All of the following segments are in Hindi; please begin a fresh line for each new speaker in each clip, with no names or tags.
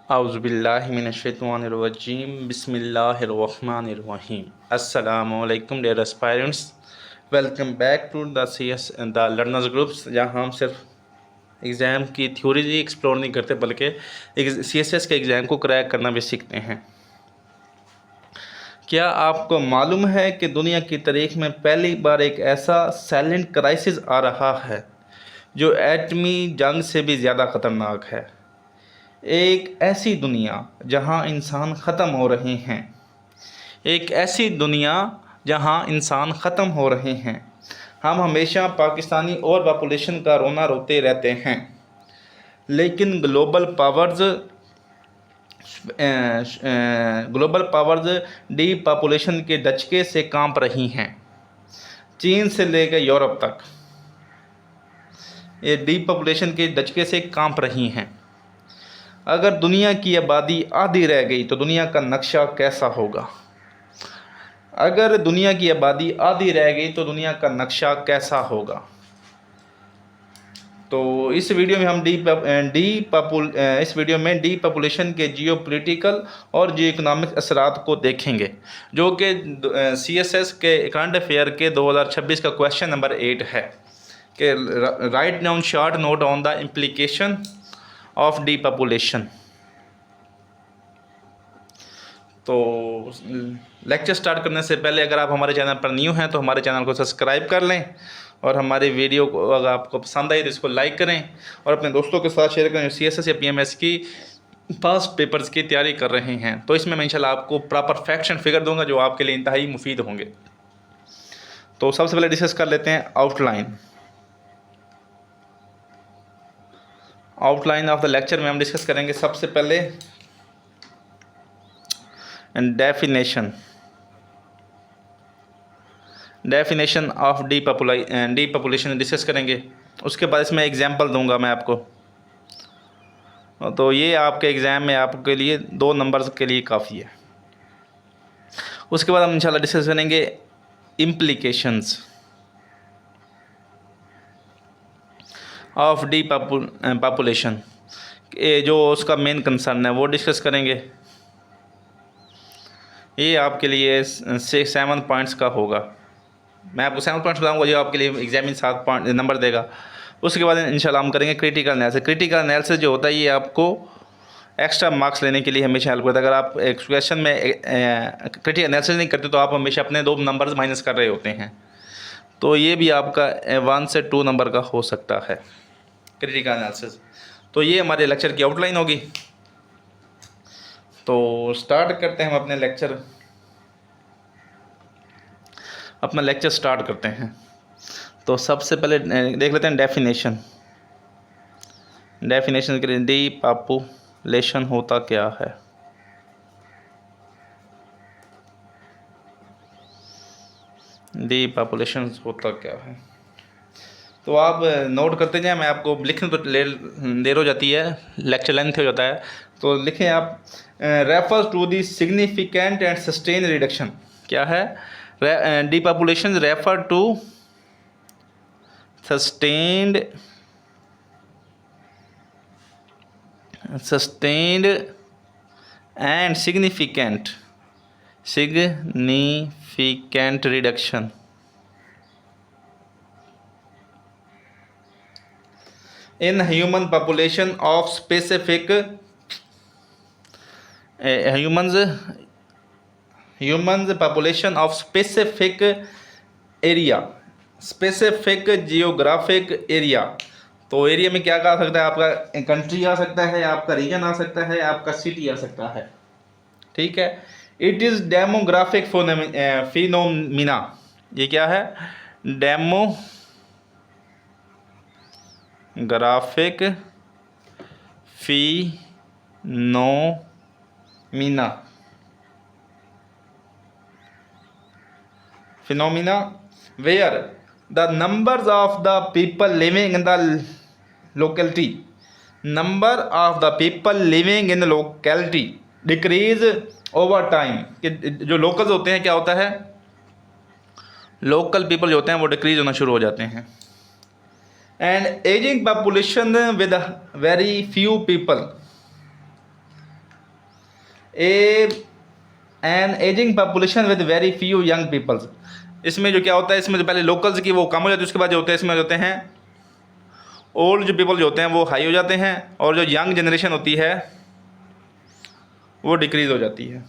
Auzubillahiminash-shaytanir-rajim. Bismillahir-rahmanir-rahim. Assalamu alaikum dear aspirants. Welcome back to the CS the learners groups, जहाँ हम सिर्फ एग्ज़ाम की थ्योरी ही एक्सप्लोर नहीं करते बल्कि CSS के एग्ज़ाम को क्रैक करना भी सीखते हैं। क्या आपको मालूम है कि दुनिया की तारीख में पहली बार एक ऐसा साइलेंट क्राइसिस आ रहा है जो एटमी जंग से भी ज़्यादा ख़तरनाक है। एक ऐसी दुनिया जहां इंसान ख़त्म हो रहे हैं। एक ऐसी दुनिया जहां इंसान ख़त्म हो रहे हैं। हम हमेशा पाकिस्तानी और पॉपुलेशन का रोना रोते रहते हैं, लेकिन ग्लोबल पावर्स डीपॉपुलेशन के दचके से कांप रही हैं। चीन से लेकर यूरोप तक ये डीपॉपुलेशन के दचके से कांप रही हैं। अगर दुनिया की आबादी आधी रह गई तो दुनिया का नक्शा कैसा होगा? अगर दुनिया की आबादी आधी रह गई तो दुनिया का नक्शा कैसा होगा? तो इस वीडियो में हम डीपॉपुलेशन के जियोपॉलिटिकल और जियो इकोनॉमिक असरात को देखेंगे, जो कि CSS के करंट अफेयर के 2026 का क्वेश्चन नंबर 8 है कि write down short note on the implication of depopulation. तो लेक्चर स्टार्ट करने से पहले अगर आप हमारे चैनल पर न्यू हैं तो हमारे चैनल को सब्सक्राइब कर लें, और हमारी वीडियो को अगर आपको पसंद आई तो इसको लाइक करें और अपने दोस्तों के साथ शेयर करें जो CSS या PMS की पास्ट पेपर्स की तैयारी कर रहे हैं। तो इसमें मैं इंशाल्लाह आपको प्रॉपर फैक्ट्स एंड फिगर दूंगा जो आपके लिए इंतहाई मुफीद होंगे। तो सबसे पहले डिस्कस कर लेते हैं आउटलाइन ऑफ द लेक्चर में हम डिस्कस करेंगे सबसे पहले डेफिनेशन ऑफ डीपॉपुलेशन डिस्कस करेंगे। उसके बाद इसमें एग्जांपल दूंगा मैं आपको। तो ये आपके एग्ज़ाम में आपके लिए 2 नंबर्स के लिए काफ़ी है। उसके बाद हम इंशाल्लाह डिस्कस करेंगे इम्प्लीकेशंस ऑफ डीपॉपुलेशन, जो उसका मेन कंसर्न है वो डिस्कस करेंगे। ये आपके लिए 7 पॉइंट्स का होगा। मैं आपको 7 पॉइंट्स बताऊंगा जो आपके लिए एग्जाम में 7 पॉइंट नंबर देगा। उसके बाद इंशाल्लाह हम करेंगे क्रिटिकल एनालिसिस जो होता है ये आपको एक्स्ट्रा मार्क्स लेने के लिए हमेशा हेल्प करता है। अगर आप एक क्वेश्चन में क्रिटिकल एनालिसिस नहीं करते तो आप हमेशा अपने 2 नंबर्स माइनस कर रहे होते हैं। तो ये भी आपका 1 से 2 नंबर का हो सकता है क्रिटिकल एनालिसिस। तो ये हमारे लेक्चर की आउटलाइन होगी। तो स्टार्ट करते हैं हम अपना लेक्चर स्टार्ट करते हैं। तो सबसे पहले देख लेते हैं डेफिनेशन के लिए डीपॉपुलेशन होता क्या है। डीपॉपुलेशन होता क्या है तो आप नोट करते जाएं। मैं आपको लिखने तो देर हो जाती है, लेक्चर लेंथ हो जाता है। तो लिखें आप refers to the significant and sustain reduction. क्या है? Depopulation refer to sustained and significant reduction in human population of specific humans population of specific area, specific geographic area. तो एरिया में क्या आ सकता है? आपका कंट्री आ सकता है, आपका रीजन आ सकता है, आपका सिटी आ सकता है। ठीक है। It is demographic phenomena. ये क्या है? Demographic phenomena where the numbers of the people living in the locality decrease over time। कि जो लोकल्स होते हैं क्या होता है? लोकल पीपल जो होते हैं वो डिक्रीज होना शुरू हो जाते हैं। And ageing population with very few people a an ageing population with very few young peoples. इसमें जो क्या होता है, इसमें जो पहले लोकल्स की वो कम हो जाती है, उसके बाद जो होते हैं इसमें होते हैं ओल्ड जो पीपल जो होते हैं वो हाई हो जाते हैं, और जो यंग जनरेशन होती है वो डिक्रीज हो जाती है।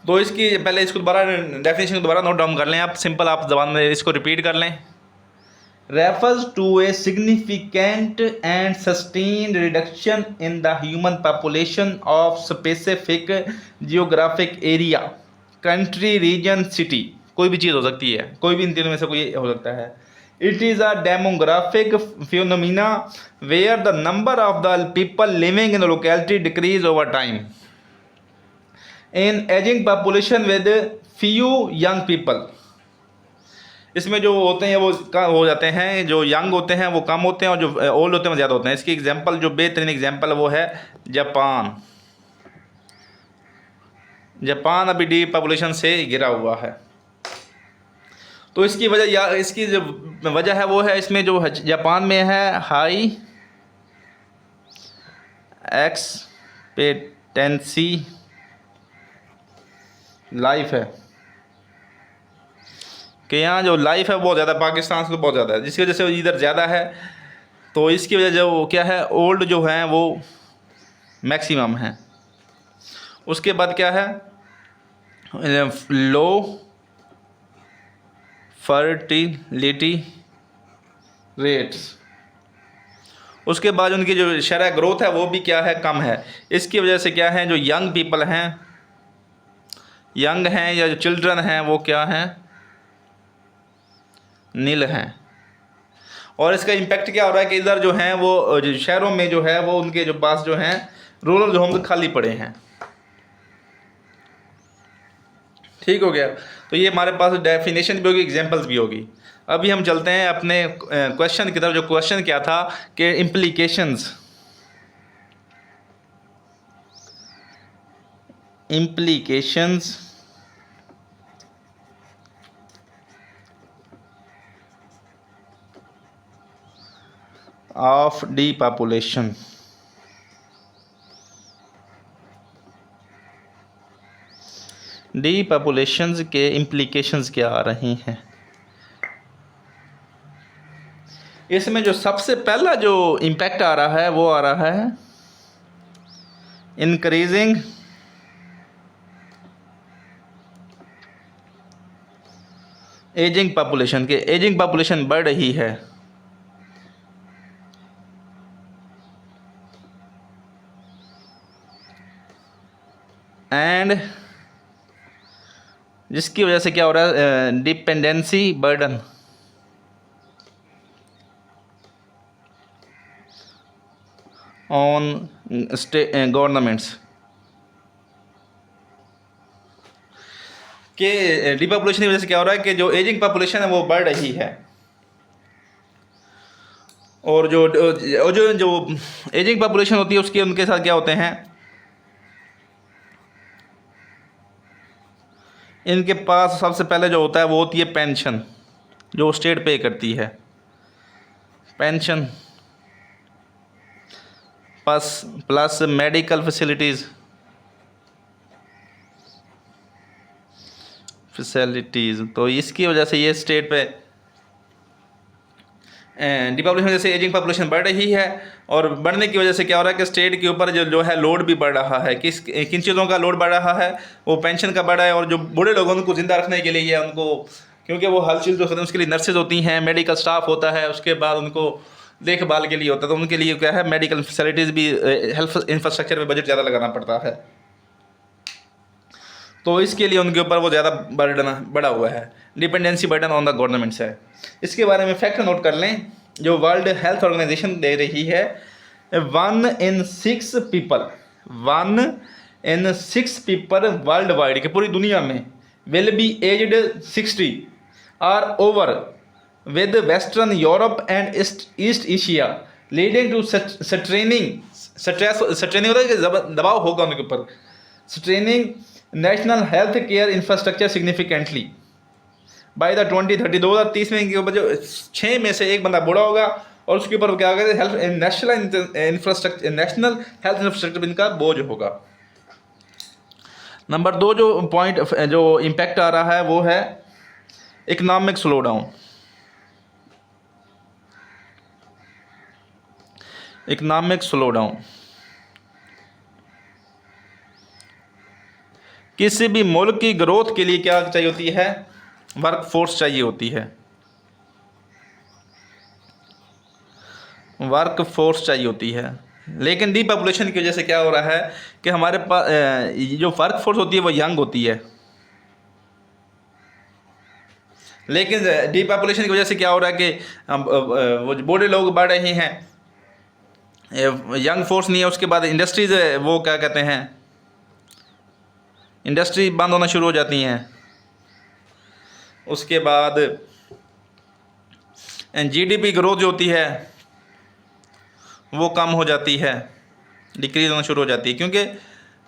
तो इसकी पहले इसको दोबारा डेफिनेशन को दोबारा नोट डाउन कर लें आप, सिंपल आप जबान में इसको रिपीट कर लें। Refers to a significant and sustained reduction in the human population of specific geographic area, country, region, city, कोई भी चीज़ हो सकती है, कोई भी इन तीनों में से कोई हो सकता है। It is a demographic phenomena where the number of the people living in the locality decreases over time in ageing population with few young people. इसमें जो होते हैं वो हो जाते हैं, जो यंग होते हैं वो कम होते हैं और जो ओल्ड होते हैं वो ज़्यादा होते हैं। इसकी एग्जांपल जो बेहतरीन एग्जांपल वो है जापान। जापान अभी डी पॉपुलेशन से गिरा हुआ है। तो इसकी वजह या इसकी जो वजह है वो है, इसमें जो जापान में है हाई एक्सपेक्टेंसी लाइफ है, कि यहाँ जो लाइफ है बहुत ज़्यादा, पाकिस्तान से तो बहुत ज़्यादा है, जिसकी वजह से इधर ज़्यादा है। तो इसकी वजह जो क्या है, ओल्ड जो हैं वो मैक्सिमम हैं। उसके बाद क्या है, लो फर्टिलिटी रेट्स। उसके बाद उनकी जो शरह ग्रोथ है वो भी क्या है, कम है। इसकी वजह से क्या है, जो यंग पीपल हैं, यंग हैं या जो चिल्ड्रन हैं वो क्या हैं, नील हैं। और इसका इम्पैक्ट क्या हो रहा है कि इधर जो हैं वो जो शहरों में जो है वो उनके जो पास जो हैं रूरल जो होम खाली पड़े हैं। ठीक हो गया। तो ये हमारे पास डेफिनेशन भी होगी, एग्जांपल्स भी होगी। अभी हम चलते हैं अपने क्वेश्चन की तरफ। जो क्वेश्चन क्या था कि इम्प्लीकेशंस ऑफ डीपॉपुलेशन। डीपॉपुलेशंस के इम्प्लीकेशंस क्या आ रही हैं। इसमें जो सबसे पहला जो इम्पैक्ट आ रहा है वो आ रहा है इंक्रीजिंग एजिंग पॉपुलेशन के। एजिंग पॉपुलेशन बढ़ रही है एंड जिसकी वजह से क्या हो रहा है, डिपेंडेंसी बर्डन ऑन गवर्नमेंट्स के। डिपॉपुलेशन की वजह से क्या हो रहा है कि जो एजिंग पॉपुलेशन है वो बढ़ रही है, और जो एजिंग पॉपुलेशन होती है उसके उनके साथ क्या होते हैं, इनके पास सबसे पहले जो होता है वो होती है पेंशन, जो स्टेट पे करती है। पेंशन प्लस मेडिकल फैसिलिटीज़ तो इसकी वजह से ये स्टेट पे डिपॉपुलेशन जैसे एजिंग पॉपुलेशन बढ़ रही है, और बढ़ने की वजह से क्या हो रहा है कि स्टेट के ऊपर जो है लोड भी बढ़ रहा है। किन चीज़ों का लोड बढ़ रहा है, वो पेंशन का बढ़ रहा है, और जो बूढ़े लोगों उनको ज़िंदा रखने के लिए उनको, क्योंकि वो हर चीज़ जो होती है उसके लिए नर्सेज होती हैं, मेडिकल स्टाफ होता है, उसके बाद उनको देखभाल के लिए होता है, तो उनके लिए क्या है, मेडिकल फैसिलिटीज़ भी, हेल्थ इंफ्रास्ट्रक्चर में बजट ज़्यादा लगाना पड़ता है। तो इसके लिए उनके ऊपर वो ज़्यादा बर्डन बढ़ा हुआ है, dependency burden on the governments है। इसके बारे में फैक्ट नोट कर लें, जो वर्ल्ड हेल्थ ऑर्गेनाइजेशन दे रही है, 1 in 6 पीपल वर्ल्ड वाइड के पूरी दुनिया में विल बी एज्ड 60 और over with western Europe and East Asia leading to straining होता है कि दबाव होगा उनके ऊपर, straining national health care infrastructure significantly by the 2030। 2030 में इनके ऊपर जो 6 में से एक बंदा बूढ़ा होगा, और उसके ऊपर क्या होगा, नेशनल हेल्थ इंफ्रास्ट्रक्चर इनका बोझ होगा। नंबर 2 जो पॉइंट जो इम्पैक्ट आ रहा है वो है economic slow down. Economic slow down, किसी भी मुल्क की ग्रोथ के लिए क्या चाहिए होती है? वर्क फोर्स चाहिए होती है, वर्क फोर्स चाहिए होती है। लेकिन डीपॉपुलेशन की वजह से क्या हो रहा है कि हमारे पास जो वर्क फोर्स होती है वो यंग होती है, लेकिन डीपॉपुलेशन की वजह से क्या हो रहा है कि वो बूढ़े लोग बढ़ रहे हैं, यंग फोर्स नहीं है। उसके बाद इंडस्ट्रीज वो क्या कहते हैं, इंडस्ट्री बंद होना शुरू हो जाती हैं। उसके बाद जीडीपी ग्रोथ जो होती है वो कम हो जाती है, डिक्रीज होना शुरू हो जाती है, क्योंकि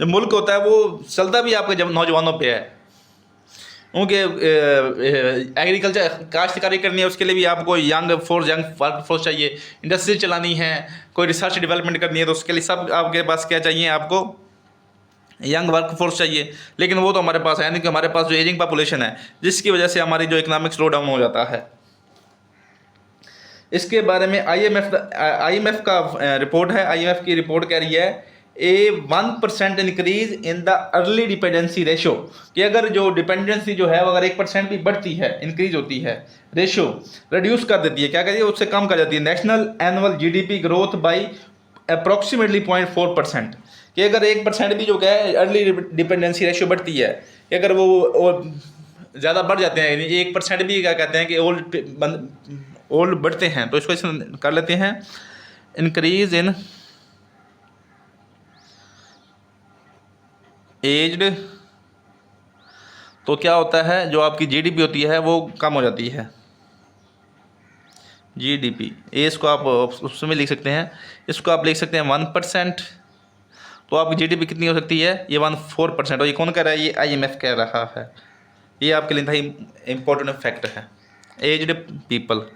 जो मुल्क होता है वो चलता भी आपके जब नौजवानों पे है। क्योंकि एग्रीकल्चर काश्तकारी करनी है, उसके लिए भी आपको यंग वर्क फोर्स चाहिए। इंडस्ट्री चलानी है, कोई रिसर्च डेवलपमेंट करनी है, तो उसके लिए सब आपके पास क्या चाहिए? आपको यंग वर्क फोर्स चाहिए। लेकिन वो तो हमारे पास है नहीं, कि हमारे पास जो एजिंग पॉपुलेशन है, जिसकी वजह से हमारी जो इकोनॉमिक स्लो डाउन हो जाता है। इसके बारे में आईएमएफ का रिपोर्ट है। आईएमएफ की रिपोर्ट कह रही है 1% increase in the early dependency ratio, कि अगर जो डिपेंडेंसी जो है वो अगर 1% भी बढ़ती है, इंक्रीज होती है, रेशो रिड्यूस कर देती है, क्या कहती है, उससे कम कर जाती है national annual GDP growth by approximately 0.4%, कि अगर 1% भी जो क्या है अर्ली डिपेंडेंसी रेशो बढ़ती है, कि अगर वो ज़्यादा बढ़ जाते हैं, 1% भी क्या कहते हैं कि ओल्ड बढ़ते हैं, तो इसको कर लेते हैं इंक्रीज इन एज्ड, तो क्या होता है, जो आपकी जीडीपी होती है वो कम हो जाती है। जीडीपी इसको आप उसमें लिख सकते हैं, इसको आप लिख सकते हैं 1%, तो आपकी जीडीपी कितनी हो सकती है? ये 14%। और ये कौन कह रहा है? ये आईएमएफ कह रहा है। ये आपके लिए भाई इंपॉर्टेंट फैक्ट है। एज्ड पीपल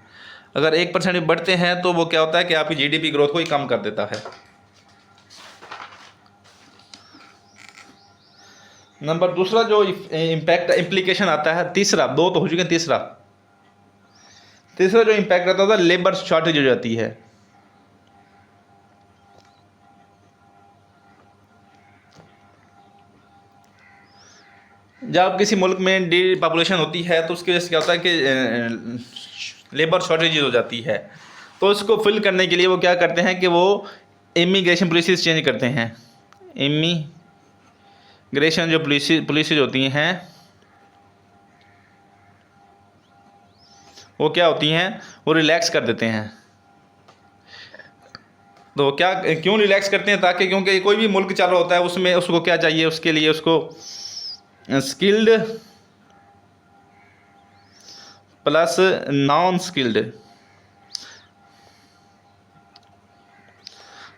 अगर 1% भी बढ़ते हैं तो वो क्या होता है कि आपकी जीडीपी ग्रोथ को ही कम कर देता है। नंबर दूसरा जो इम्पैक्ट इम्प्लीकेशन आता है, तीसरा, 2 तो हो चुके हैं, तीसरा जो इम्पैक्ट आता है लेबर शॉर्टेज हो जाती है। जब किसी मुल्क में डी पॉपुलेशन होती है तो उसकी वजह से क्या होता है कि लेबर शॉर्टेज हो जाती है, तो इसको फिल करने के लिए वो क्या करते हैं कि वो इमिग्रेशन पॉलिसीज चेंज करते हैं। इमिग्रेशन जो पॉलिसीज होती हैं वो क्या होती हैं, वो रिलैक्स कर देते हैं। तो क्या क्यों रिलैक्स करते हैं? ताकि क्योंकि कोई भी मुल्क चल रहा होता है उसमें उसको क्या चाहिए, उसके लिए उसको skilled plus non skilled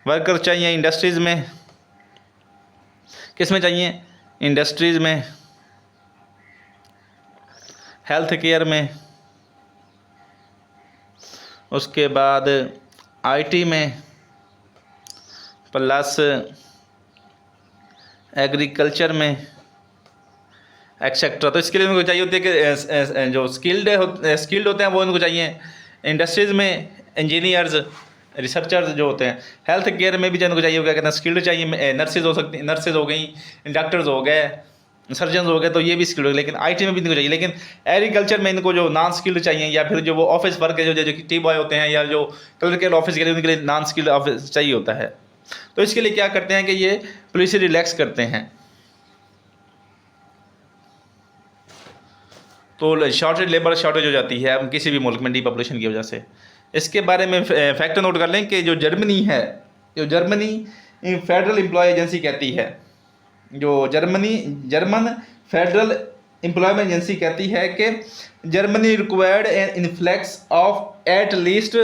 worker चाहिए। इंडस्ट्रीज़ में, किस में चाहिए? इंडस्ट्रीज़ में, हेल्थ केयर में, उसके बाद आईटी में, प्लस एग्रीकल्चर में, एक्सेट्रा। तो इसके लिए उनको चाहिए होती है कि जो स्किल्ड होते हैं वो उनको चाहिए। इंडस्ट्रीज़ में इंजीनियर्स, रिसर्चर्स जो होते हैं। हेल्थ केयर में भी जिनको चाहिए, क्या कहते हैं, स्किल्ड चाहिए। नर्सेज हो सकती, नर्सेज हो गई, डॉक्टर्स हो गए, सर्जन हो गए, तो ये भी स्किल्ड हो गए। लेकिन आईटी में भी इनको चाहिए। लेकिन एग्रीकल्चर में इनको जो नॉन स्किल्ड चाहिए, या फिर जो वो ऑफिस वर्क है, जो टी बॉय होते हैं, या जो क्लर्कल ऑफिस के लिए, उनके लिए नॉन स्किल्ड ऑफिस चाहिए होता है। तो इसके लिए क्या करते हैं कि ये पॉलिसी रिलैक्स करते हैं। तो लेबर शॉर्टेज हो जाती है अब किसी भी मुल्क में डीपॉपुलेशन की वजह से। इसके बारे में फैक्ट नोट कर लें कि जो जर्मनी फेडरल एम्प्लॉय एजेंसी कहती है, जो जर्मन फेडरल एम्प्लॉयमेंट एजेंसी कहती है कि Germany required an influx of at least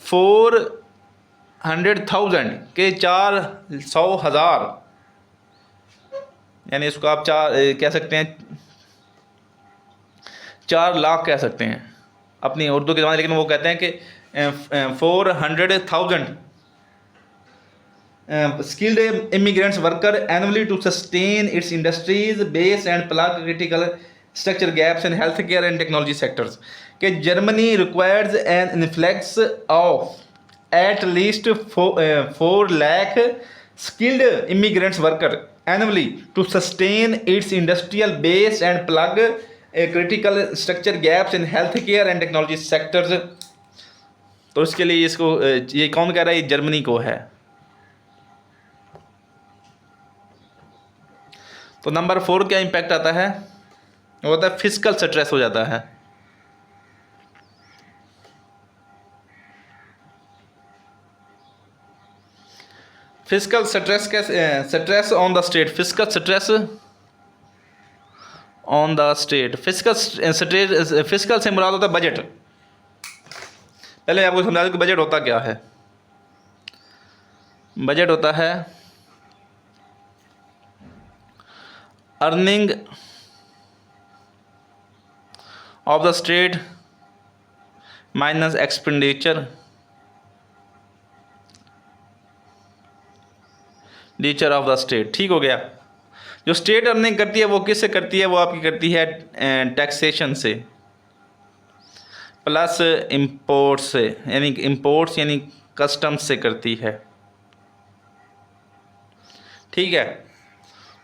400,000 के 400,000, यानी इसको आप कह सकते हैं 4 लाख कह सकते हैं अपनी उर्दू के ज़माने। लेकिन वो कहते हैं कि 400,000 skilled immigrants worker annually to sustain its industries base and plug critical structure gaps in healthcare and technology sectors. कि Germany requires an influx of at least 4 lakh skilled immigrants worker annually to sustain its industrial base and plug critical structure gaps in healthcare and technology sectors. तो इसके लिए इसको ये कौन कह रहा है? ये जर्मनी को है। तो नंबर 4 क्या इम्पैक्ट आता है? वो होता है फिजिकल स्ट्रेस हो जाता है। फिजिकल स्ट्रेस कैसे? Stress on the state, physical stress on the state. Physical से मुराद होता है बजट। पहले आपको समझा दूं कि बजट होता क्या है। बजट होता है earning of the state minus expenditure teacher of the state. ठीक हो गया। जो स्टेट अर्निंग करती है वो किससे करती है? वो आपकी करती है टैक्सेशन से प्लस इंपोर्ट से, यानी इंपोर्ट्स यानी कस्टम्स से करती है। ठीक है।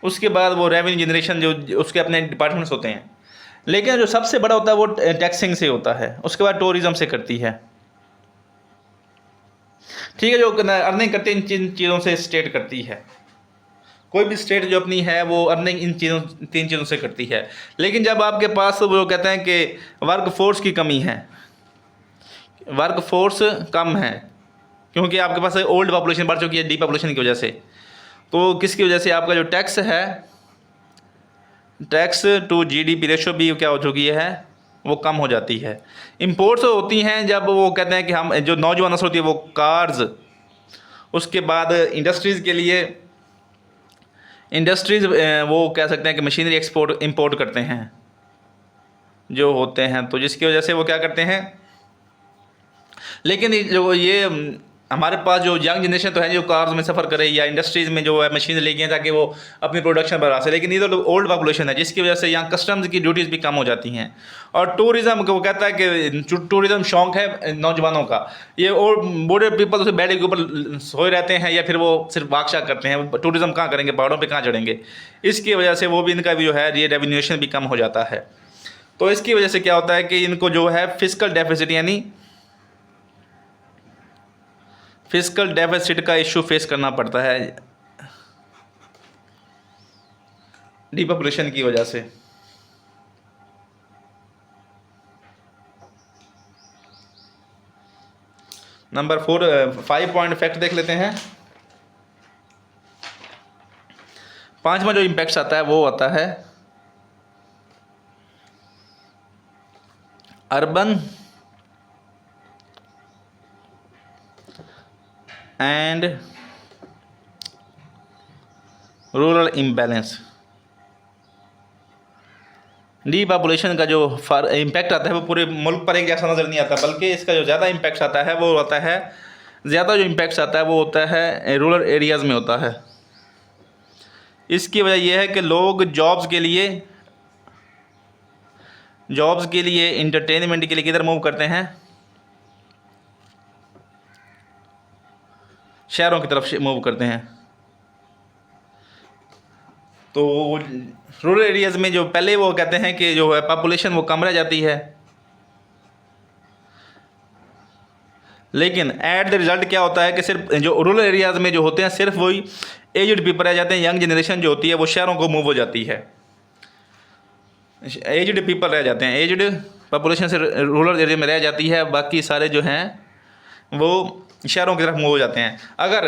उसके बाद वो रेवेन्यू जनरेशन जो उसके अपने डिपार्टमेंट्स होते हैं, लेकिन जो सबसे बड़ा होता है वो टैक्सिंग से होता है। उसके बाद टूरिज्म से करती है। ठीक है। जो अर्निंग करती है इन चीज़ों से स्टेट करती है। कोई भी स्टेट जो अपनी है वो अर्निंग इन चीज़ों 3 चीज़ों से करती है। लेकिन जब आपके पास वो कहते हैं कि वर्क फोर्स की कमी है, वर्क फोर्स कम है, क्योंकि आपके पास ओल्ड पॉपुलेशन बढ़ चुकी है डी पॉपुलेशन की वजह से, तो किसकी वजह से आपका जो टैक्स है, टैक्स टू जीडीपी रेशो भी क्या हो चुकी है? वो कम हो जाती है। इंपोर्ट्स होती हैं जब वो कहते हैं कि हम जो नौजवान नस्ल होती है वो कार्स, उसके बाद इंडस्ट्रीज़ के लिए इंडस्ट्रीज़ वो कह सकते हैं कि मशीनरी एक्सपोर्ट इंपोर्ट करते हैं जो होते हैं, तो जिसकी वजह से वो क्या करते हैं। लेकिन जो ये हमारे पास जो यंग जनरेशन तो है जो कार्स में सफ़र करे या इंडस्ट्रीज़ में जो है मशीन लेके हैं ताकि वो अपनी प्रोडक्शन बढ़ा सके, लेकिन ये तो ओल्ड पॉपुलेशन है जिसकी वजह से यहाँ कस्टम्स की ड्यूटीज़ भी कम हो जाती हैं। और टूरिज़्म को वो कहता है कि टूरिज़्म शौक है नौजवानों का, ये और बूढ़े पीपल उसे बेड के ऊपर सोए रहते हैं या फिर वो सिर्फ वाकशा करते हैं। टूरिज़्म कहाँ करेंगे? पहाड़ों पर कहाँ चढ़ेंगे? इसकी वजह से वो भी इनका भी जो है ये रेवेन्यूएशन भी कम हो जाता है। तो इसकी वजह से क्या होता है कि इनको जो है फिजिकल डेफिसिट यानी फिजिकल डेफिसिट का इशू फेस करना पड़ता है डीपॉपुलेशन की वजह से। नंबर 5 पॉइंट इफेक्ट देख लेते हैं। 5वां जो इम्पैक्ट आता है वो आता है urban and rural imbalance. D population का जो इम्पैक्ट आता है वो पूरे मुल्क पर एक जैसा नज़र नहीं आता, बल्कि इसका जो ज़्यादा इम्पैक्ट आता है वो होता है ज़्यादा जो इम्पैक्ट आता है वो होता है रूरल एरियाज़ में होता है। इसकी वजह यह है कि लोग जॉब्स के लिए इंटरटेनमेंट के लिए किधर मूव करते हैं? शहरों की तरफ मूव करते हैं। तो रूरल एरियाज़ में जो पहले वो कहते हैं कि जो है पॉपुलेशन वो कम रह जाती है, लेकिन एट द रिज़ल्ट क्या होता है कि सिर्फ जो रूरल एरियाज़ में जो होते हैं सिर्फ वही एजड पीपल रह जाते हैं। यंग जनरेशन जो होती है वो शहरों को मूव हो जाती है, एजड पीपल रह जाते हैं, एजड पॉपुलेशन से रूरल एरिया में रह जाती है, बाकी सारे जो हैं वो शहरों की तरफ मूव हो जाते हैं। अगर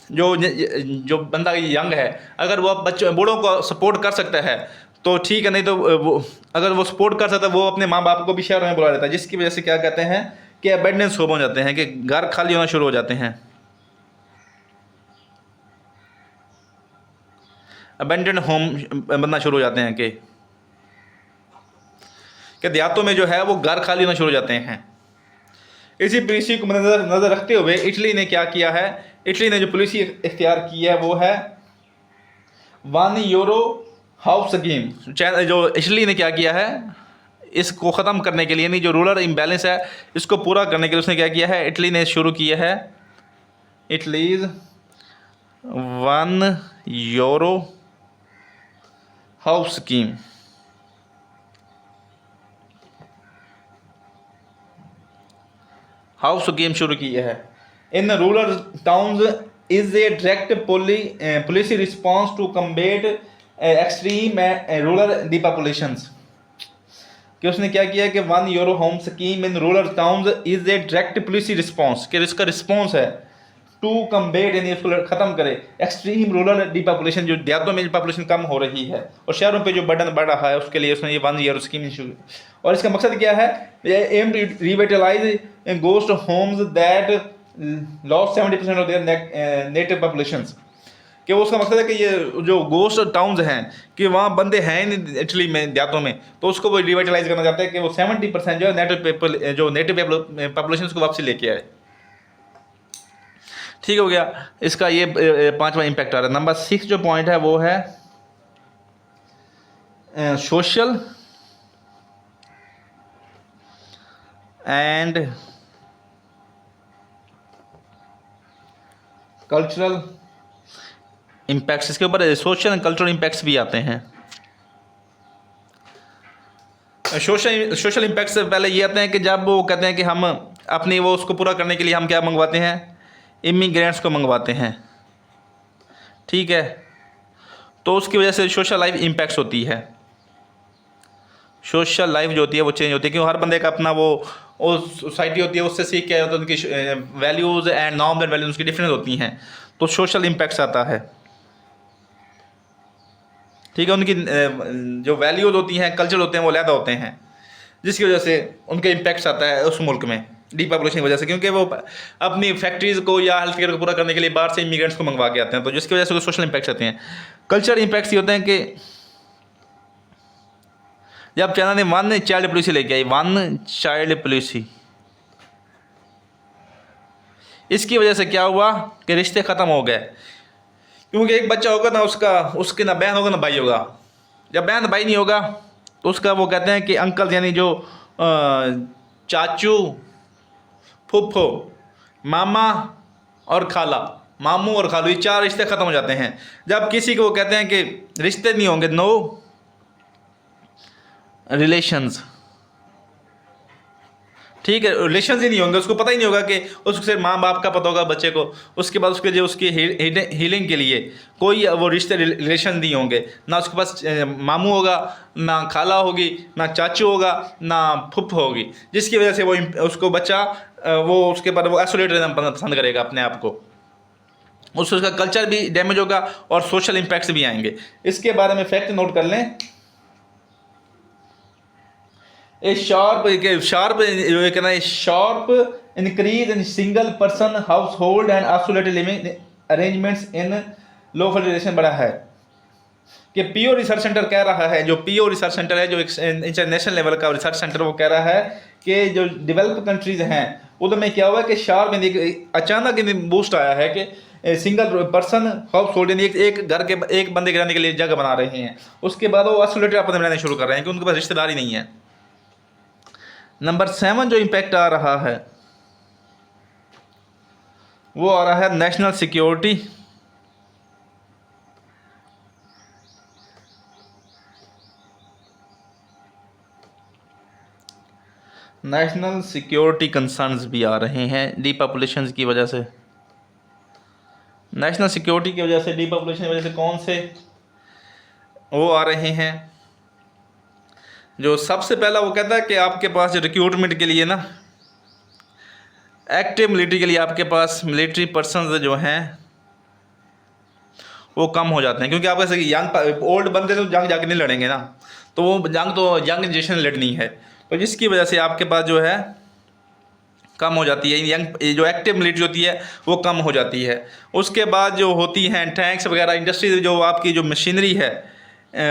जो बंदा यंग है अगर वो बच्चों बूढ़ों को सपोर्ट कर सकता है तो ठीक है, नहीं तो वो अगर वो सपोर्ट कर सकता है वो अपने माँ बाप को भी शहरों में बुला लेता है, जिसकी वजह से क्या कहते हैं कि अबेंडेंस होम हो जाते हैं, कि घर खाली होना शुरू हो जाते हैं। अबेंडेंड होम बनना शुरू हो जाते हैं कि देहातों में जो है वो घर खाली होना शुरू हो जाते हैं। इसी पॉलिसी को नज़र रखते हुए इटली ने क्या किया है, इटली ने जो पॉलिसी इख्तियार की है वो है €1 हाउस स्कीम। जो इटली ने क्या किया है, इसको ख़त्म करने के लिए, नहीं जो रूरल इम्बैलेंस है इसको पूरा करने के लिए उसने क्या किया है, इटली ने शुरू किया है Italy's €1 house scheme. House scheme शुरू की है in rural towns is a direct policy response to combat extreme rural depopulations. कि उसने क्या किया कि €1 home scheme in rural towns is a direct policy response, कि इसका रिस्पॉन्स है टू कम्बेट, यानी इसको ख़त्म करे एक्सट्रीम रूरल डिपॉपुलेशन, जो देहातों में पॉपुलेशन कम हो रही है और शहरों पे जो बर्डन बढ़ रहा है, उसके लिए उसने ये €1 स्कीम शुरू। और इसका मकसद क्या है, aim to revitalise ghost homes that lost 70% of their native populations. कि वो उसका मकसद है कि ये जो गोस्ट टाउन्स हैं कि वहाँ बंदे हैं नहीं इटली में देहातों में, तो उसको वो रिवाइटलाइज करना चाहते हैं कि वो 70% जो है नेटिव पॉपुलेशन को वापसी लेके आए। ठीक हो गया, इसका ये 5वां इम्पैक्ट आ रहा है। नंबर 6 जो पॉइंट है वो है सोशल एंड कल्चरल इम्पैक्ट्स। इसके ऊपर सोशल एंड कल्चरल इम्पैक्ट्स भी आते हैं। सोशल इम्पैक्ट से पहले ये आते हैं कि जब वो कहते हैं कि हम अपनी वो उसको पूरा करने के लिए हम क्या मंगवाते हैं, इमिग्रेंट्स को मंगवाते हैं। ठीक है, तो उसकी वजह से सोशल लाइफ इम्पैक्ट्स होती है। सोशल लाइफ जो होती है वो चेंज होती है, क्योंकि हर बंदे का अपना वो सोसाइटी होती है, उससे सीख के होता है, उनकी values and norms and values उसकी डिफरेंस होती हैं, तो सोशल इम्पैक्ट्स आता है। ठीक है, उनकी जो वैल्यूज़ होती हैं, कल्चर होते हैं, वो अलग होते हैं, जिसकी वजह से उनके इम्पैक्ट्स आता है उस मुल्क में डीपॉपुलेशन की वजह से, क्योंकि वो अपनी फैक्ट्रीज़ को या हेल्थ केयर को पूरा करने के लिए बाहर से इमिग्रेंट्स को मंगवा के आते हैं, तो जिसकी वजह से सोशल इम्पैक्ट्स आते हैं। कल्चर इम्पैक्ट्स ये होते हैं कि जब चाइना ने 1 चाइल्ड पॉलिसी लेके आई, 1 चाइल्ड पॉलिसी, इसकी वजह से क्या हुआ कि रिश्ते ख़त्म हो गए, क्योंकि एक बच्चा होगा ना उसके ना बहन होगा ना भाई होगा। जब बहन भाई नहीं होगा तो उसका वो कहते हैं कि अंकल, यानी जो चाचू, फूफो, मामा और खाला, मामू और खालू, ये 4 रिश्ते ख़त्म हो जाते हैं। जब किसी को वो कहते हैं कि रिश्ते नहीं होंगे, नो रिलेशंस। ठीक है, रिलेशन ही नहीं होंगे, उसको पता ही नहीं होगा कि उसको सिर्फ माँ बाप का पता होगा बच्चे को। उसके बाद उसके जो उसकी हीलिंग के लिए कोई वो रिश्ते रिलेशन नहीं होंगे, ना उसके पास मामू होगा, ना खाला होगी, ना चाचू होगा, ना फुफ्फो होगी, जिसकी वजह से वो उसको बच्चा वो उसके बाद वो आइसोलेट रहना पसंद करेगा अपने आप को। उसका कल्चर भी डैमेज होगा और सोशल इम्पैक्ट्स भी आएंगे। इसके बारे में फैक्ट नोट कर लें। A sharp increase in single person household and isolated living arrangements in low fertilization बढ़ा है। कि पीओ रिसर्च सेंटर कह रहा है, जो पीओ रिसर्च सेंटर है, जो इंटरनेशनल लेवल का रिसर्च सेंटर, वो कह रहा है कि जो डेवलप कंट्रीज हैं उनमें क्या हुआ कि शार्प अचानक बूस्ट आया है कि सिंगल पर्सन हाउस होल्ड, एक घर के एक बंदे के रहने के लिए जगह बना रहे हैं। उसके बाद वो आइसोलेटेड अपने रहने शुरू कर रहे हैं कि उनके पास रिश्तेदारी नहीं है। नंबर 7 जो इम्पैक्ट आ रहा है वो आ रहा है national security. National security concerns भी आ रहे हैं डीपॉपुलेशन की वजह से। नेशनल सिक्योरिटी की वजह से, डीपॉपुलेशन की वजह से कौन से वो आ रहे हैं। जो सबसे पहला वो कहता है कि आपके पास जो रिक्रूटमेंट के लिए ना, एक्टिव मिलिट्री के लिए आपके पास मिलिट्री पर्सनस जो हैं वो कम हो जाते हैं, क्योंकि आप ऐसे यंग ओल्ड बंदे तो जंग जाके नहीं लड़ेंगे ना, तो वो जंग तो यंग जनरेशन लड़नी है, तो जिसकी वजह से आपके पास जो है कम हो जाती है, यंग जो एक्टिव मिलिट्री होती है वो कम हो जाती है। उसके बाद जो होती हैं टैंक्स वगैरह इंडस्ट्रीज, जो आपकी जो मशीनरी है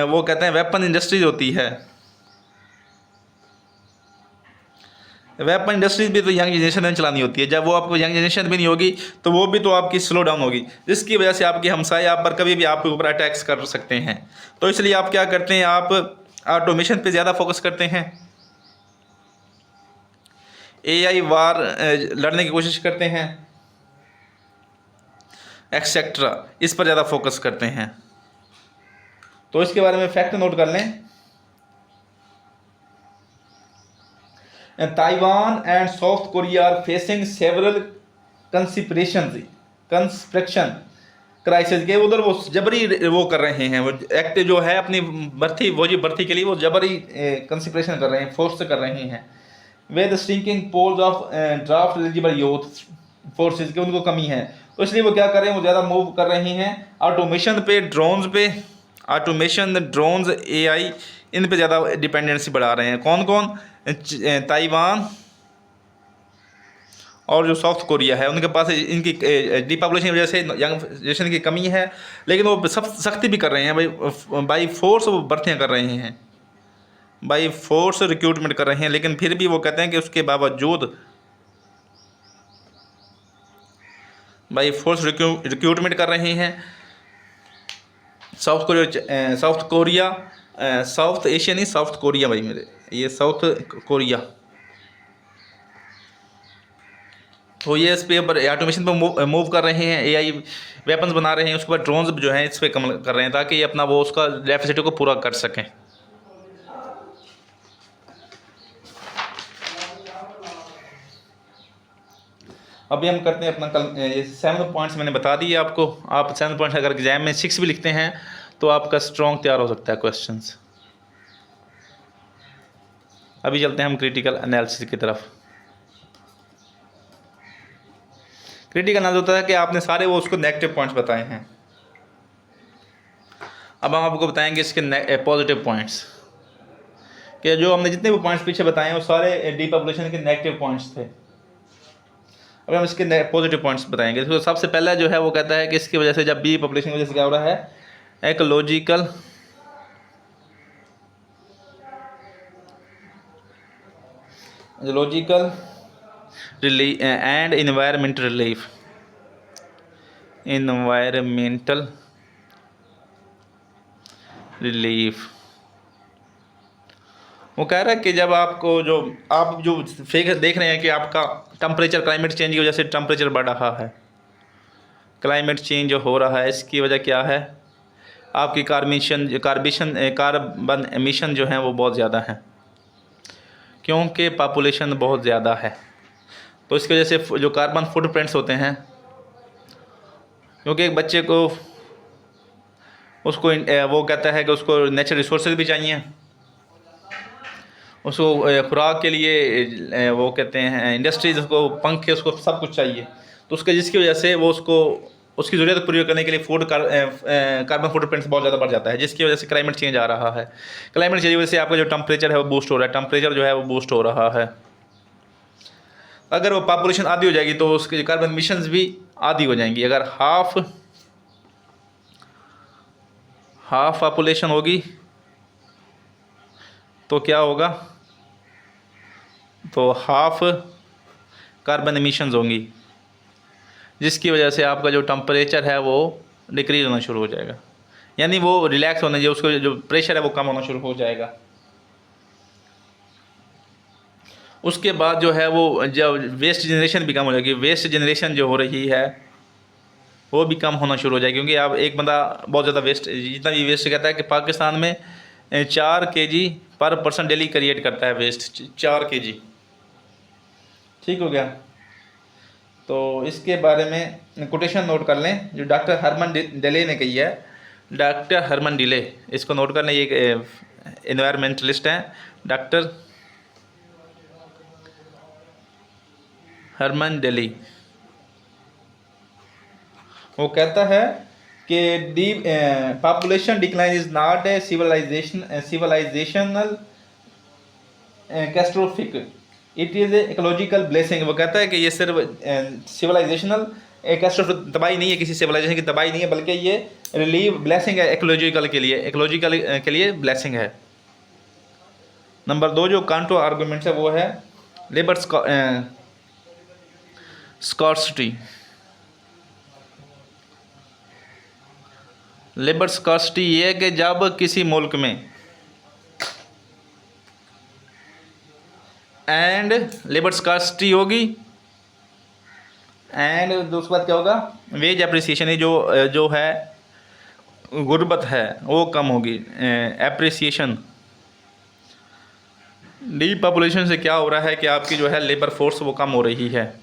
वो कहते हैं वेपन इंडस्ट्रीज होती है। वेपन इंडस्ट्रीज भी तो यंग जनरेशन ने चलानी होती है। जब वो आपको यंग जनरेशन भी नहीं होगी तो वो भी तो आपकी स्लो डाउन होगी, जिसकी वजह से आपके हमसाए आप पर कभी भी आपके ऊपर अटैक्स कर सकते हैं। तो इसलिए आप क्या करते हैं, आप ऑटोमेशन पे ज़्यादा फोकस करते हैं, एआई वार लड़ने की कोशिश करते हैं, एक्सेट्रा, इस पर ज़्यादा फोकस करते हैं। तो इसके बारे में फैक्ट नोट कर लें। Taiwan and South Korea are facing several construction crisis के, उधर वो जबरी वो कर रहे हैं, वो एक्ट जो है अपनी भर्ती, वो जी भर्ती के लिए वो जबरी कंसिपरेशन कर रहे हैं, फोर्स कर रहे हैं। With shrinking pools of draft eligible youth forces की उनको कमी है, तो इसलिए वो क्या कर रहे हैं, वो ज़्यादा मूव कर रहे हैं ऑटोमेशन पे, ड्रोन्स पे, ऑटोमेशन, ड्रोन्स, एआई, इन पे ज़्यादा डिपेंडेंसी बढ़ा रहे हैं। कौन कौन? ताइवान और जो साउथ कोरिया है, उनके पास इनकी डिपॉपुलेशन की वजह से यंग जनरेशन की कमी है, लेकिन वो सब सख्ती भी कर रहे हैं भाई, बाई फोर्स वो भर्तियाँ कर रहे हैं, बाई फोर्स रिक्रूटमेंट कर रहे हैं। लेकिन फिर भी वो कहते हैं कि उसके बावजूद बाई फोर्स रिक्रूटमेंट कर रहे हैं। साउथ कोरिया साउथ एशिया नहीं, साउथ कोरिया भाई मेरे, ये साउथ कोरिया। तो ये इस पे ऑटोमेशन पर मूव कर रहे हैं, एआई वेपन्स बना रहे हैं, उसके बाद ड्रोन्स जो हैं इस पे कम कर रहे हैं ताकि ये अपना वो उसका डेफिसिट को पूरा कर सकें। अभी हम करते हैं अपना कल, ये 7 पॉइंट्स मैंने बता दिए आपको। आप 7 पॉइंट्स अगर एग्जाम में 6 भी लिखते हैं तो आपका स्ट्रॉन्ग तैयार हो सकता है क्वेश्चंस। अभी चलते हैं हम क्रिटिकल एनालिसिस की तरफ। क्रिटिकल एनालिसिस होता है कि आपने सारे वो उसको नेगेटिव पॉइंट्स बताए हैं, अब हम आपको बताएंगे इसके पॉजिटिव पॉइंट्स, कि जो हमने जितने भी पॉइंट्स पीछे बताए हैं वो सारे डिपॉपुलेशन के नेगेटिव पॉइंट्स थे। अब हम इसके पॉजिटिव पॉइंट्स बताएंगे। तो सबसे पहला जो है वो कहता है कि इसकी वजह से, जब बी पॉपुलेशन की वजह से क्या हो रहा है, इकोलॉजिकल एंड इन्वायरमेंटल रिलीफ। वो कह रहा है कि जब आपको आप जो फेक देख रहे हैं कि आपका टेम्परेचर, क्लाइमेट चेंज की वजह से टेम्परेचर बढ़ रहा है, क्लाइमेट चेंज जो हो रहा है इसकी वजह क्या है, आपकी कार्बन एमिशन जो है वो बहुत ज़्यादा है, क्योंकि पॉपुलेशन बहुत ज़्यादा है। तो इसकी वजह से जो कार्बन फुटप्रिंट्स होते हैं, क्योंकि एक बच्चे को उसको वो कहता है कि उसको नेचुरल रिसोर्सेज भी चाहिए, उसको खुराक के लिए वो कहते हैं इंडस्ट्रीज, उसको पंखे, उसको सब कुछ चाहिए। तो उसके जिसकी वजह से वो उसकी ज़रूरत पूरी करने के लिए कार्बन फुटप्रिंट्स बहुत ज़्यादा बढ़ जाता है, जिसकी वजह से क्लाइमेट चेंज आ रहा है। क्लाइमेट चेंज की वजह से आपका जो टेम्परेचर है वो बूस्ट हो रहा है, टेम्परेचर जो है वो बूस्ट हो रहा है। अगर वो पॉपुलेशन आधी हो जाएगी तो उसके कार्बन एमिशंस भी आधी हो जाएंगी। अगर हाफ पॉपुलेशन होगी तो क्या होगा, तो हाफ कार्बन एमिशंस होंगी, जिसकी वजह से आपका जो टेम्परेचर है वो डिक्रीज होना शुरू हो जाएगा, यानी वो रिलैक्स होने, जो उसका जो प्रेशर है वो कम होना शुरू हो जाएगा। उसके बाद जो है वो जब वेस्ट जनरेशन भी कम हो जाएगी, वेस्ट जनरेशन जो हो रही है वो भी कम होना शुरू हो जाएगी, क्योंकि अब एक बंदा बहुत ज़्यादा वेस्ट, जितना भी वेस्ट कहता है कि पाकिस्तान में 4 kg पर पर्सन डेली क्रिएट करता है वेस्ट, 4 kg। ठीक हो गया। तो इसके बारे में कोटेशन नोट कर लें जो डॉक्टर हरमन डिले ने कही है। डॉक्टर हरमन डिले, इसको नोट कर लें, ये एक एनवायरमेंटलिस्ट हैं, डॉक्टर हरमन डिले। वो कहता है कि population decline is not a civilisational catastrophic, it is a ecological blessing. वो कहता है कि ये सिर्फ सिविलाइजेशनल कैटास्ट्रोफिक तबाही नहीं है, किसी सिविलाइजेशन की तबाही नहीं है, बल्कि ये रिलीव ब्लेसिंग है इकोलॉजिकल के लिए ब्लेसिंग है। नंबर 2 जो कांटो आर्गूमेंट्स है वो है लेबर स्कॉर्सिटी। लेबर स्कॉर्सिटी ये है कि जब किसी मुल्क में एंड लेबर स्कॉर्सिटी होगी एंड उसके बाद क्या होगा, वेज एप्रिसिएशन है, जो है गुर्बत है वो कम होगी। एप्रिसिएशन डी पॉपुलेशन से क्या हो रहा है कि आपकी जो है लेबर फोर्स वो कम हो रही है,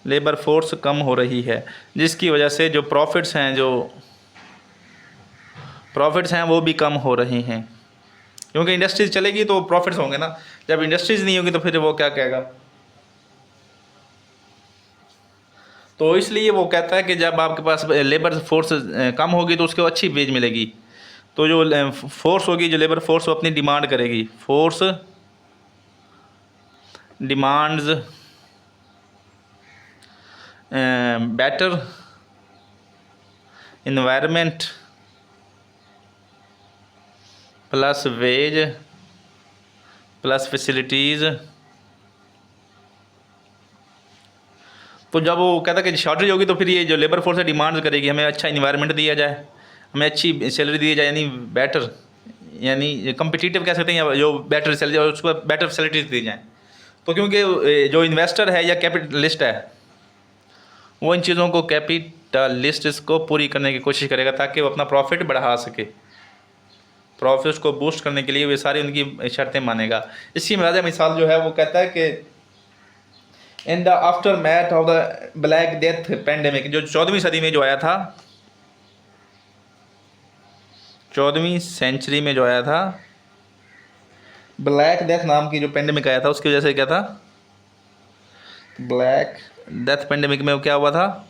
लेबर फोर्स कम हो रही है, जिसकी वजह से जो प्रॉफिट्स हैं वो भी कम हो रहे हैं, क्योंकि इंडस्ट्रीज चलेगी तो प्रॉफिट्स होंगे ना, जब इंडस्ट्रीज नहीं होगी तो फिर वो क्या कहेगा। तो इसलिए वो कहता है कि जब आपके पास लेबर फोर्स कम होगी तो उसको अच्छी वेज मिलेगी, तो जो फोर्स होगी, जो लेबर फोर्स वो अपनी डिमांड करेगी, force demands better environment plus wage plus facilities. तो जब वो कहता है कि शॉर्टेज होगी तो फिर ये जो लेबर फोर्स है डिमांड करेगी हमें अच्छा इन्वायरमेंट दिया जाए, हमें अच्छी सैलरी दी जाए, यानी बेटर, यानी कम्पिटिटिव कह सकते हैं, या जो बेटर सैलरी और उसको बेटर फैसिलिटीज़ दी जाएँ। तो क्योंकि जो इन्वेस्टर है या कैपिटलिस्ट है वो इन चीज़ों को, कैपिटलिस्ट इसको पूरी करने की कोशिश करेगा ताकि वो अपना प्रॉफिट बढ़ा सके, प्रॉफिट को बूस्ट करने के लिए वे सारी उनकी शर्तें मानेगा। इसकी मिसाल जो है वो कहता है कि in the after math of the black death pandemic, जो 14वीं सदी में जो आया था, 14वीं सेंचुरी में जो आया था, ब्लैक डेथ नाम की जो पेंडेमिक आया था, उसकी वजह से क्या था, ब्लैक डेथ पेंडेमिक में क्या हुआ था,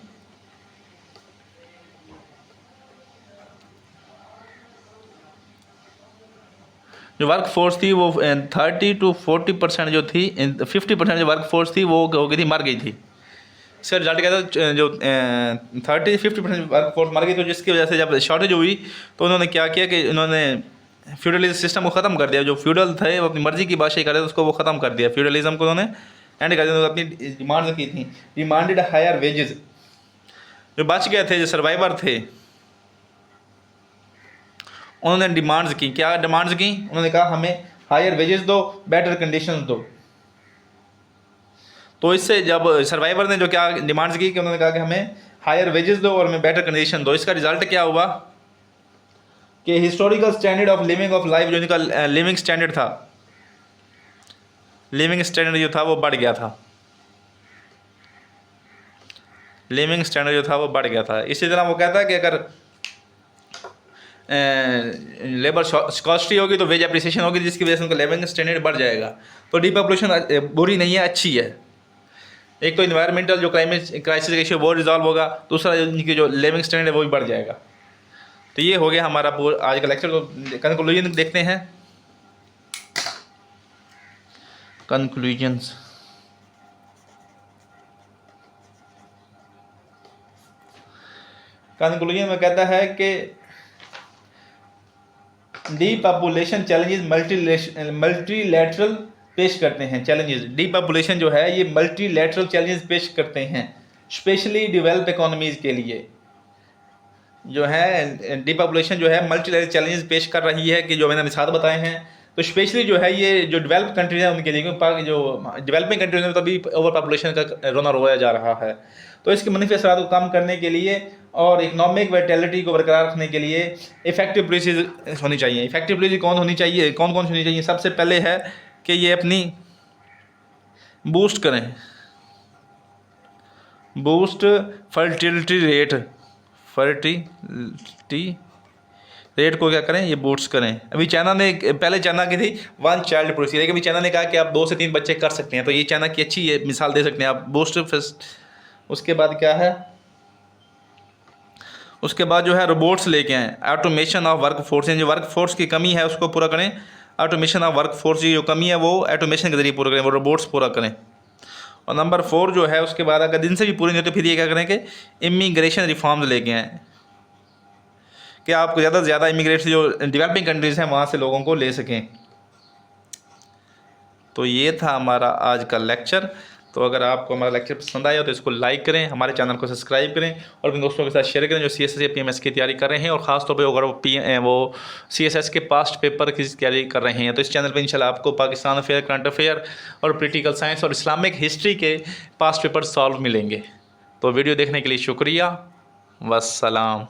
जो वर्क फोर्स थी वो 30 to 40% जो थी, 50% जो वर्क फोर्स थी वो हो गई थी, मर गई थी। इसका रिजल्ट क्या था, जो 30-50% वर्क फोर्स मर गई, तो जिसकी वजह से जब शॉर्टेज हुई तो उन्होंने क्या किया कि उन्होंने फ्यूडलिज्म सिस्टम को ख़त्म कर दिया, जो फ्यूडल थे वो अपनी मर्जी की बादशाही कर रहे थे, उसको वो ख़त्म कर दिया, फ्यूडलिज्म को उन्होंने एंड कर दिया। अपनी डिमांड की थी, डिमांडेड हायर वेजेस, जो बच गए थे, जो सर्वाइवर थे, उन्होंने डिमांड्स की, क्या डिमांड्स की, उन्होंने कहा हमें हायर वेजेस दो, बेटर कंडीशंस दो। तो इससे जब सर्वाइवर ने जो क्या डिमांड्स की कि उन्होंने कहा कि हमें हायर वेजेस दो और हमें बेटर कंडीशन दो, इसका रिजल्ट क्या हुआ कि historical standard of living of life, जो इनका लिविंग स्टैंडर्ड था, लिविंग स्टैंडर्ड जो था वो बढ़ गया था, लिविंग स्टैंडर्ड जो था वो बढ़ गया था। इसी तरह वो कहता है कि अगर लेबर स्कॉस्टी होगी तो वेज एप्रिसिएशन होगी, जिसकी वजह से उनका लिविंग स्टैंडर्ड बढ़ जाएगा। तो डीपॉपुलेशन बुरी नहीं है, अच्छी है। एक तो इन्वायरमेंटल जो क्राइसिस इशू वो रिजॉल्व होगा, दूसरा इनकी जो लिविंग स्टैंडर्ड है वो भी बढ़ जाएगा। तो ये हो गया हमारा आज का लेक्चर। तो कंक्लूजन देखते हैं, कंक्लूजन्स। कंक्लूजन में कहता है कि डीपॉपुलेशन चैलेंजेस मल्टीलैटरल पेश करते हैं। चैलेंजेस, डीपॉपुलेशन जो है ये मल्टीलैटरल चैलेंजेस पेश करते हैं, स्पेशली डेवलप्ड इकोनॉमीज़ के लिए। जो है डीपॉपुलेशन जो है मल्टीलैटरल चैलेंजेस पेश कर रही है, कि जो मैंने मिसाल बताए हैं, तो स्पेशली जो है ये जो डेवलप कंट्रीज हैं उनके लिए, क्योंकि जो डेवलपिंग कंट्रीज में तभी ओवर पॉपुलेशन का रोना रोया जा रहा है। तो इसके मनफी असरात को कम करने के लिए और इकोनॉमिक वाइटैलिटी को बरकरार रखने के लिए इफेक्टिव पॉलिसीज होनी चाहिए। इफेक्टिव पॉलिसी कौन होनी चाहिए, कौन कौन सी होनी चाहिए? सबसे पहले है कि ये अपनी बूस्ट करें, बूस्ट फर्टिलिटी रेट को क्या करें, ये बूस्ट करें। अभी चाइना ने, पहले चाइना की थी 1 चाइल्ड पॉलिसी, लेकिन अभी चाइना ने कहा कि आप 2 से 3 बच्चे कर सकते हैं। तो ये चाइना की अच्छी ये मिसाल दे सकते हैं आप, बूस्ट फर्स्ट। उसके बाद क्या है, उसके बाद जो है रोबोट्स लेके आएँ, ऑटोमेशन ऑफ वर्क फोर्स, जो वर्क फोर्स की कमी है उसको पूरा करें। ऑटोमेशन ऑफ वर्क फोर्स की जो कमी है वो ऑटोमेशन के जरिए पूरा करें, वो रोबोट्स पूरा करें। और नंबर 4 जो है, उसके बाद अगर दिन से भी पूरी नहीं होती तो फिर ये क्या करें कि इमिग्रेशन रिफॉर्म्स लेके आएँ, कि आप ज़्यादा से ज़्यादा इमिग्रेट जो डेवलपिंग कंट्रीज़ हैं वहाँ से लोगों को ले सकें। तो ये था हमारा आज का लेक्चर। तो अगर आपको हमारा लेक्चर पसंद आया तो इसको लाइक करें, हमारे चैनल को सब्सक्राइब करें और अपने दोस्तों के साथ शेयर करें जो CSS या PMS की तैयारी कर रहे हैं, और ख़ासतौर पे अगर वो CSS के पास्ट पेपर की तैयारी कर रहे हैं तो इस चैनल पे इंशाल्लाह आपको पाकिस्तान अफेयर, करंट अफेयर और पॉलिटिकल साइंस और इस्लामिक हिस्ट्री के पास्ट पेपर सॉल्व मिलेंगे। तो वीडियो देखने के लिए शुक्रिया। वस्सलाम।